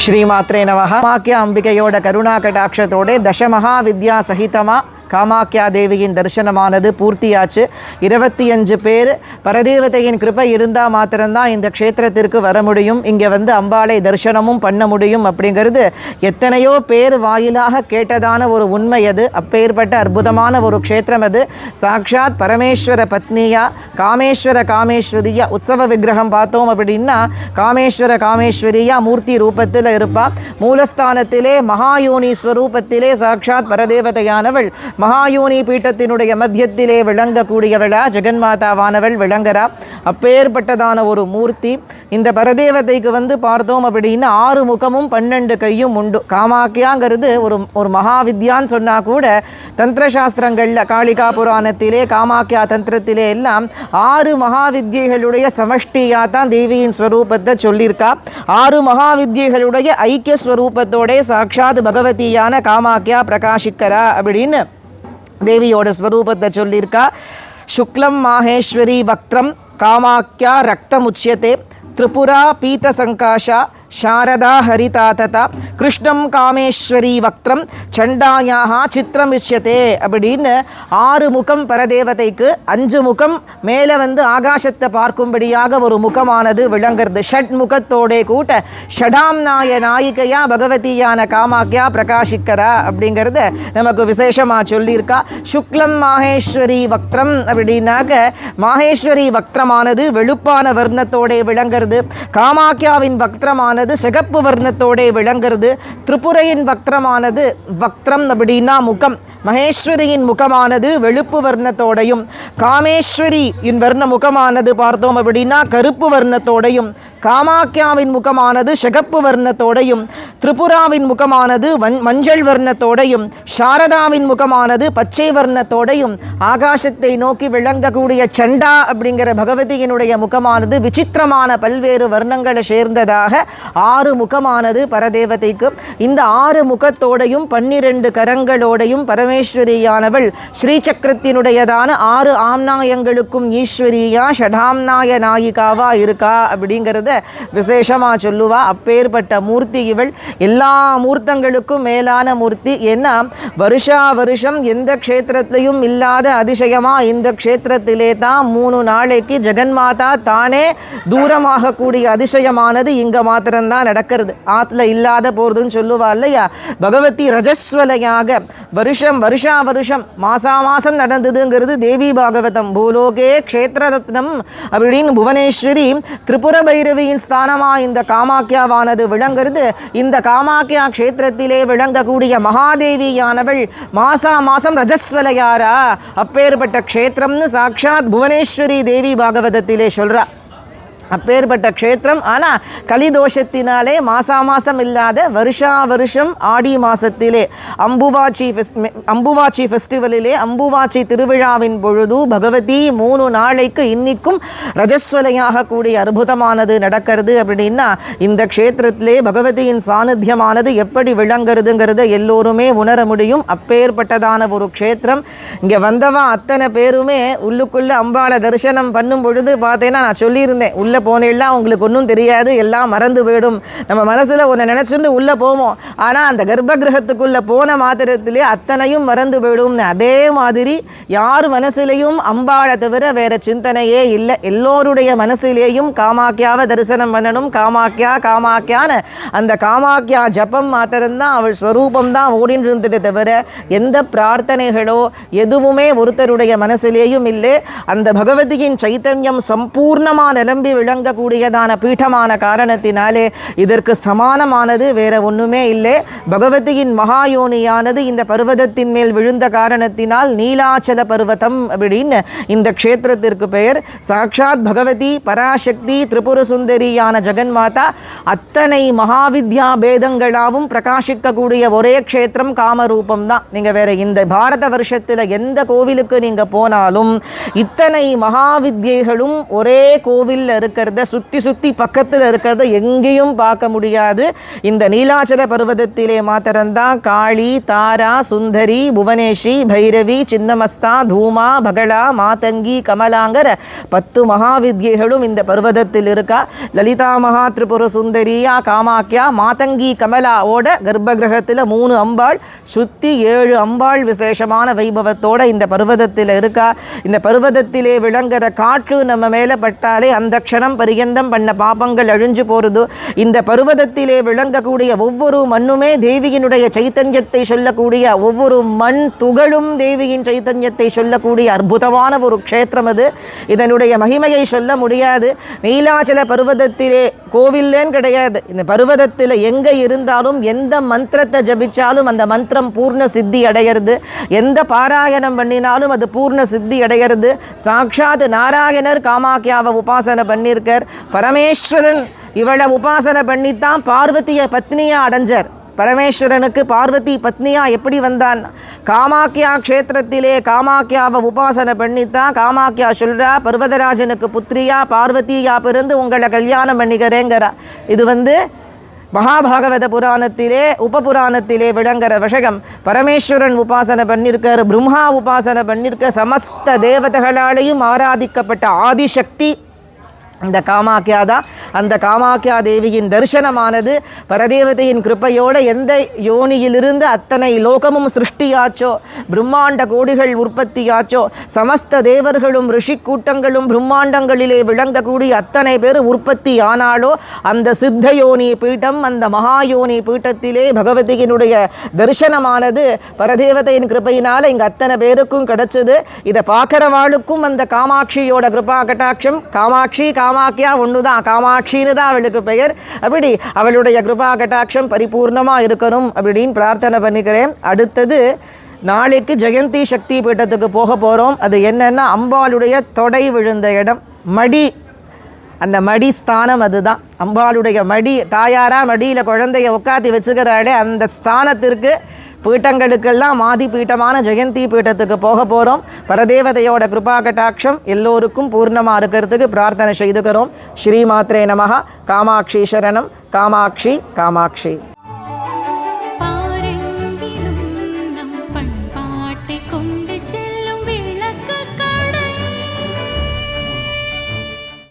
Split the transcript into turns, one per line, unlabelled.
ಶ್ರೀಮಾತ್ರೇ ನಮಃ. ಕಾಮಾಖ್ಯ ಅಂಬಿಕೆಯೋட கருணா கடாட்சத்தோட தசமகா வித்யா சகிதமா காமாக்கியா தேவியின் தரிசனமானது பூர்த்தியாச்சு. 25 பேர் பரதேவதையின் கிருபை இருந்தால் மாத்திரம்தான் இந்த க்ஷேத்திரத்திற்கு வர முடியும், இங்கே வந்து அம்பாளை தரிசனமும் பண்ண முடியும் அப்படிங்கிறது எத்தனையோ பேர் வாயிலாக கேட்டதான ஒரு உண்மை அது. அப்பேற்பட்ட அற்புதமான ஒரு க்ஷேத்திரம் அது. சாக்ஷாத் பரமேஸ்வர பத்னியா காமேஸ்வரியா உற்சவ விக்கிரகம் பார்த்தோம் அப்படின்னா காமேஸ்வரியா மூர்த்தி ரூபத்தில் இருப்பா. மூலஸ்தானத்திலே மகாயோனி ஸ்வரூபத்திலே சாக்ஷாத் பரதேவதையானவள் மகாயோனி பீட்டத்தினுடைய மத்தியத்திலே விளங்கக்கூடியவளா ஜெகன்மாதாவானவள் விளங்குறா. அப்பேற்பட்டதான ஒரு மூர்த்தி. இந்த பரதேவதைக்கு வந்து பார்த்தோம் அப்படின்னா 6 முகமும் 12 கையும் உண்டு. காமாக்கியாங்கிறது ஒரு மகாவித்யான்னு சொன்னால் கூட தந்திரசாஸ்திரங்களில் காளிகா புராணத்திலே காமாக்கியா தந்திரத்திலே எல்லாம் 6 மகாவித்யைகளுடைய சமஷ்டியாக தான் தேவியின் ஸ்வரூபத்தை சொல்லியிருக்கா. 6 மகாவித்யைகளுடைய ஐக்கிய ஸ்வரூபத்தோட சாட்சாத் பகவதியான காமாக்கியா பிரகாசிக்கிறா அப்படின்னு தேவியோட ஸ்வரூபத்தை சொல்லியிருக்கா. சுக்லம் மாஹேஸ்வரி வக்திரம் காமாக்கியா ரக்தமுச்சியதே திரிபுரா பீத சங்காஷா சாரதா ஹரிதாததா கிருஷ்ணம் காமேஸ்வரி வக்திரம் சண்டாயாக சித்திரமிஷ்யதே அப்படின்னு 6 முகம் பரதேவதைக்கு, 5 முகம் மேலே வந்து ஆகாசத்தை பார்க்கும்படியாக ஒரு முகமானது விளங்குறது. ஷட் முகத்தோடே கூட்ட ஷடாம்நாய நாயிகையா பகவதியான காமாக்கியா பிரகாசிக்கிறா அப்படிங்கிறத நமக்கு விசேஷமாக சொல்லியிருக்கா. சுக்லம் மாஹேஸ்வரி வக்திரம் அப்படின்னாக்க மாஹேஸ்வரி வக்திரமானது வெளுப்பான வர்ணத்தோடே விளங்குறது. காமாக்கியாவின் வக்திரமானது சிகப்பு வர்ணத்தோட விளங்குறது. திரிபுரையின் வக்திரமானது வக்திரம் அப்படின்னா முகம். மகேஸ்வரியின் முகமானது வெளுப்பு வர்ணத்தோடையும், காமேஸ்வரியின் வர்ண முகமானது பார்த்தோம் அப்படின்னா கருப்பு வர்ணத்தோடையும், காமாக்கியாவின் முகமானது சிகப்பு வர்ணத்தோடையும், திரிபுராவின் முகமானது மஞ்சள் வர்ணத்தோடையும், சாரதாவின் முகமானது பச்சை வர்ணத்தோடையும், ஆகாசத்தை நோக்கி விளங்கக்கூடிய சண்டா அப்படிங்கிற பகவதியினுடைய முகமானது விசித்திரமான பல்வேறு வர்ணங்களை சேர்ந்ததாக 6 முகமானது பரதேவதைக்கு. இந்த 6 முகத்தோடையும் 12 கரங்களோடையும் பரமேஸ்வரியானவள் ஸ்ரீசக்கரத்தினுடையதான 6 ஆம்நாயங்களுக்கும் ஈஸ்வரியா ஷடாம்நாய நாயிகாவா இருக்கா அப்படிங்கிறத விசேஷமாக சொல்லுவா. அப்பேற்பட்ட மூர்த்தி இவள். எல்லா மூர்த்தங்களுக்கும் மேலான மூர்த்தி. ஏன்னா வருஷம் எந்த க்ஷேத்திரத்திலையும் இல்லாத அதிசயமாக இந்த க்ஷேத்திரத்திலே தான் 3 நாளைக்கு ஜெகன்மாதா தானே தூரமாகக்கூடிய அதிசயமானது இங்கே மாத்திரம்தான் நடக்கிறது. ஆற்றுல இல்லாத போகிறதுன்னு சொல்லுவா இல்லையா. பகவதி ரஜஸ்வலையாக வருஷம் மாசம் நடந்ததுங்கிறது தேவி பாகவதம். பூலோகே க்ஷேத்திரரத்னம் அப்படின்னு புவனேஸ்வரி திரிபுர பைரவியின் ஸ்தானமாக இந்த காமாக்கியாவானது விளங்குறது. இந்த காமாக்கியா க்ஷேத்திரத்திலே விளங்கக்கூடிய மகாதேவியானவள் மாசம் ரஜஸ்வலையாரா. அப்பேற்பட்ட க்ஷேத்திரம்னு சாக்ஷாத் புவனேஸ்வரி தேவி பாகவதத்திலே சொல்றா. அப்பேற்பட்ட க்ஷேத்திரம். ஆனால் கலிதோஷத்தினாலே மாசம் இல்லாத வருஷம் ஆடி மாதத்திலே அம்புவாச்சி ஃபெஸ்டிவலிலே அம்புவாச்சி திருவிழாவின் பொழுது பகவதி 3 நாளைக்கு இன்னிக்கும் ரஜஸ்வலையாக கூடிய அற்புதமானது நடக்கிறது. அப்படின்னா இந்த க்ஷேத்திரத்திலே பகவதியின் சாநித்தியமானது எப்படி விளங்குறதுங்கிறத எல்லோருமே உணர முடியும். அப்பேற்பட்டதான ஒரு க்ஷேத்திரம். இங்கே வந்தவா அத்தனை பேருமே உள்ளுக்குள்ளே அம்பாளை தரிசனம் பண்ணும் பொழுது பார்த்தேன்னா நான் சொல்லியிருந்தேன், உள்ளே போனேன்னா உங்களுக்கு ஒன்றும் தெரியாது, எல்லாம் மறந்து போயிடும். நம்ம மனசில் ஒன்று நினச்சிட்டு உள்ளே போவோம், ஆனால் அந்த கர்ப்பகிரகத்துக்குள்ளே போன மாத்திரத்திலே அத்தனையும் மறந்து போயிடும். அதே மாதிரி யார் மனசிலையும் அம்பாளை தவிர வேறு சிந்தனையே இல்லை. எல்லோருடைய மனசிலேயும் காமாக்கியாவை தரிசனம் பண்ணணும், காமாக்கியான்னு அந்த காமாக்கியா ஜபம் மாத்திரம்தான், அவள் ஸ்வரூபம்தான் ஓடின்னு இருந்ததை தவிர எந்த பிரார்த்தனைகளோ எதுவுமே ஒருத்தருடைய மனசிலேயும் இல்லை. அந்த பகவதியின் சைத்தன்யம் சம்பூர்ணமாக நிரம்பி விளங்கக்கூடியதான பீட்டமான காரணத்தினாலே இதற்கு சமானமானது வேற ஒன்றுமே இல்லை. பகவதியின் மகாயோனியானது இந்த பர்வதத்தின் மேல் விழுந்த காரணத்தினால் நீலாச்சல பர்வதம் அப்படின்னு இந்த க்ஷேத்திரத்திற்கு பெயர். சாக்ஷாத் பகவதி பராசக்தி திரிபுர சுந்தரியான ஜெகன்மாதா அத்தனை மகாவித்யா பேதங்களாகவும் பிரகாசிக்கக்கூடிய ஒரே க்ஷேத்திரம் காமரூபம் தான். நீங்கள் வேற இந்த பாரத வருஷத்தில் எந்த கோவிலுக்கு நீங்கள் போனாலும் இத்தனை மகாவித்யைகளும் ஒரே கோவிலில் இருக்க இருக்கிறத சுற்றி சுற்றி பக்கத்தில் இருக்கிறத எங்கேயும் பார்க்க முடியாது. இந்த நீலாச்சல பர்வதத்திலே மாத்திரம்தான் காளி, தாரா, சுந்தரி, புவனேஷி, பைரவி, சின்னமஸ்தா, தூமா, பகளா, மாதங்கி, கமலாங்கர 10 மகாவித்யைகளும் இந்த பர்வதத்தில் இருக்கா. லலிதா மகா திரிபுர சுந்தரியா காமாக்கியா மாதங்கி கமலாவோட கர்ப்பகிரகத்தில் 3 அம்பாள் சுத்தி 7 அம்பாள் விசேஷமான வைபவத்தோட இந்த பர்வதத்தில் இருக்கா. இந்த பர்வதத்திலே விளங்குற காற்று நம்ம மேலே பட்டாலே அந்த க்ஷணம் பரியந்தம் பண்ண பாபங்கள் அழிஞ்சு போகிறது. இந்த பர்வதத்திலே விளங்கக்கூடிய ஒவ்வொரு மண்ணுமே தேவியினுடைய சைத்தன்யத்தை சொல்லக்கூடிய ஒவ்வொரு மண் துகளும் தேவியின் சைத்தன்யத்தை சொல்லக்கூடிய அற்புதமான ஒரு க்ஷேத்திரம் அது. இதனுடைய மகிமையை சொல்ல முடியாது. நீலாச்சல பர்வதத்திலே கோவில்லேன்னு கிடையாது. இந்த பர்வதத்தில் எங்கே இருந்தாலும் எந்த மந்திரத்தை ஜபிச்சாலும் அந்த மந்திரம் பூர்ண சித்தி அடைகிறது. எந்த பாராயணம் பண்ணினாலும் அது பூர்ண சித்தி அடைகிறது. சாட்சாத் நாராயணர் காமாக்கியாவை உபாசனை பண்ணியிருக்கார். பரமேஸ்வரன் இவளை உபாசனை பண்ணித்தான் பார்வதியை பத்னியா அடைஞ்சார். பரமேஸ்வரனுக்கு பார்வதி பத்னியா எப்படி வந்தான்? காமாக்கியா க்ஷேத்திரத்திலே காமாக்கியாவை உபாசனை பண்ணித்தான் காமாக்கியா சொல்றா பர்வதராஜனுக்கு புத்திரியா பார்வதியா பிறந்து உங்களை கல்யாணம் பண்ணிக்கிறேங்கிறா. இது மகாபாகவத புராணத்திலே உபபுராணத்திலே விளங்குற விஷயம். பரமேஸ்வரன் உபாசனை பண்ணியிருக்கார், பிரம்மா உபாசனை பண்ணியிருக்க, சமஸ்த தேவதைகளாலேயும் ஆராதிக்கப்பட்ட ஆதிசக்தி இந்த காமாக்கியா தான். அந்த காமாக்கியா தேவியின் தரிசனமானது பரதேவதையின் கிருப்பையோடு எந்த யோனியிலிருந்து அத்தனை லோகமும் சிருஷ்டியாச்சோ, பிரம்மாண்ட கோடிகள் உற்பத்தியாச்சோ, சமஸ்த தேவர்களும் ரிஷி கூட்டங்களும் பிரம்மாண்டங்களிலே விளங்கக்கூடிய அத்தனை பேர் உற்பத்தி ஆனாலோ அந்த சித்த யோனி பீட்டம், அந்த மகாயோனி பீட்டத்திலே பகவதியினுடைய தரிசனமானது பரதேவதையின் கிருப்பையினால் இங்கே அத்தனை பேருக்கும் கிடைச்சது. இதை பார்க்குறவாளுக்கும் அந்த காமாட்சியோட கிருபா கட்டாட்சம், காமாட்சி காமாக்கியா ஒன்று தான், காமாட்சின்னு தான் அவளுக்கு பெயர். அப்படி அவளுடைய கிருபா கட்டாட்சம் பரிபூர்ணமாக இருக்கணும் அப்படின்னு பிரார்த்தனை பண்ணிக்கிறேன். அடுத்தது நாளைக்கு ஜெயந்தி சக்தி பீட்டத்துக்கு போக போகிறோம். அது என்னென்னா அம்பாளுடைய தொடை விழுந்த இடம், மடி, அந்த மடி ஸ்தானம் அதுதான். அம்பாளுடைய மடி, தாயாரா மடியில் குழந்தைய உட்காத்தி வச்சுக்கிறாளே அந்த ஸ்தானத்திற்கு பீட்டங்களுக்கெல்லாம் ஆதி பீட்டமான ஜெயந்தி பீட்டத்துக்கு போக போகிறோம். பரதேவதையோட கிருபா கட்டாட்சம் எல்லோருக்கும் பூர்ணமாக இருக்கிறதுக்கு பிரார்த்தனை செய்துக்கிறோம். ஸ்ரீமாத்ரே நமஹ. காமாட்சி சரணம். காமாட்சி காமாட்சி.